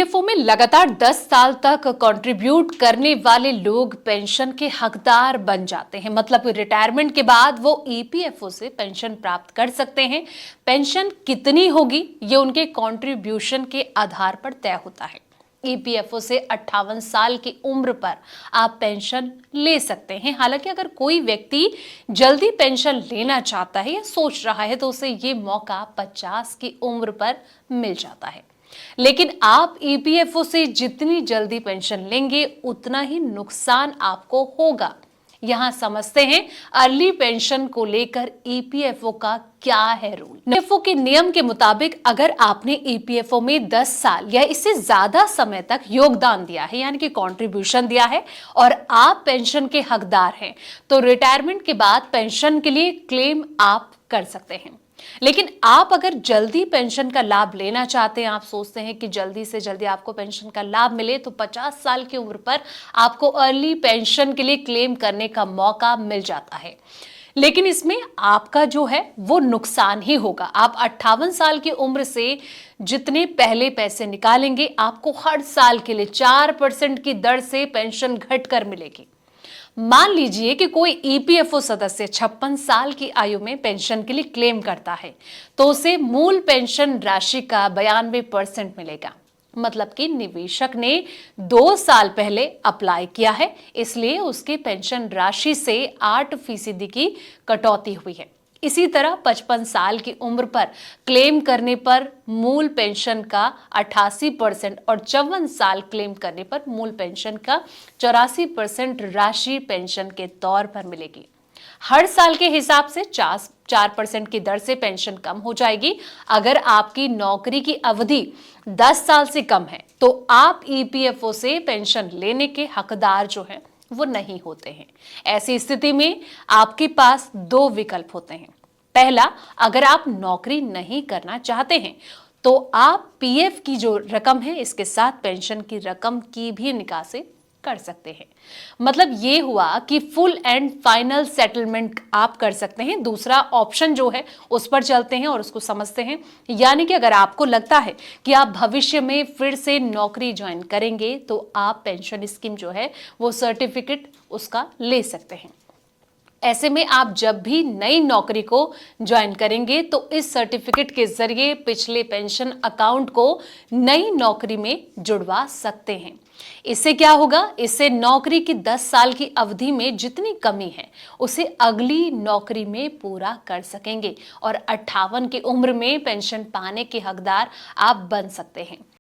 EPFO में लगातार 10 साल तक कंट्रीब्यूट करने वाले लोग पेंशन के हकदार बन जाते हैं। मतलब रिटायरमेंट के बाद वो ईपीएफओ से पेंशन प्राप्त कर सकते हैं। पेंशन कितनी होगी ये उनके कंट्रीब्यूशन के आधार पर तय होता है। ईपीएफओ से 58 साल की उम्र पर आप पेंशन ले सकते हैं। हालांकि अगर कोई व्यक्ति जल्दी पेंशन लेना चाहता है या सोच रहा है तो उसे ये मौका 50 की उम्र पर मिल जाता है। लेकिन आप ईपीएफओ से जितनी जल्दी पेंशन लेंगे उतना ही नुकसान आपको होगा। यहां समझते हैं अर्ली पेंशन को लेकर ईपीएफओ का क्या है रूल। ईपीएफओ के नियम के मुताबिक अगर आपने ईपीएफओ में 10 साल या इससे ज्यादा समय तक योगदान दिया है यानी कि कंट्रीब्यूशन दिया है और आप पेंशन के हकदार हैं तो रिटायरमेंट के बाद पेंशन के लिए क्लेम आप कर सकते हैं। लेकिन आप अगर जल्दी पेंशन का लाभ लेना चाहते हैं, आप सोचते हैं कि जल्दी से जल्दी आपको पेंशन का लाभ मिले तो 50 साल की उम्र पर आपको अर्ली पेंशन के लिए क्लेम करने का मौका मिल जाता है। लेकिन इसमें आपका जो है वो नुकसान ही होगा। आप 58 साल की उम्र से जितने पहले पैसे निकालेंगे आपको हर साल के लिए 4% की दर से पेंशन घटकर मिलेगी। मान लीजिए कि कोई ईपीएफओ सदस्य 56 साल की आयु में पेंशन के लिए क्लेम करता है तो उसे मूल पेंशन राशि का 92% मिलेगा। मतलब कि निवेशक ने 2 साल पहले अप्लाई किया है इसलिए उसके पेंशन राशि से 8% की कटौती हुई है। इसी तरह 55 साल की उम्र पर क्लेम करने पर मूल पेंशन का 88% और 54 साल क्लेम करने पर मूल पेंशन का 84% राशि पेंशन के तौर पर मिलेगी। हर साल के हिसाब से 4% की दर से पेंशन कम हो जाएगी। अगर आपकी नौकरी की अवधि 10 साल से कम है तो आप ईपीएफओ से पेंशन लेने के हकदार जो हैं वो नहीं होते हैं। ऐसी स्थिति में आपके पास 2 विकल्प होते हैं। पहला, अगर आप नौकरी नहीं करना चाहते हैं तो आप पीएफ की जो रकम है इसके साथ पेंशन की रकम की भी निकासी कर सकते हैं। मतलब ये हुआ कि फुल एंड फाइनल सेटलमेंट आप कर सकते हैं। दूसरा ऑप्शन जो है उस पर चलते हैं और उसको समझते हैं। यानी कि अगर आपको लगता है कि आप भविष्य में फिर से नौकरी ज्वाइन करेंगे तो आप पेंशन स्कीम जो है वो सर्टिफिकेट उसका ले सकते हैं। ऐसे में आप जब भी नई नौकरी को ज्वाइन करेंगे तो इस सर्टिफिकेट के जरिए पिछले पेंशन अकाउंट को नई नौकरी में जुड़वा सकते हैं। इससे क्या होगा? इससे नौकरी की 10 साल की अवधि में जितनी कमी है उसे अगली नौकरी में पूरा कर सकेंगे और 58 की उम्र में पेंशन पाने के हकदार आप बन सकते हैं।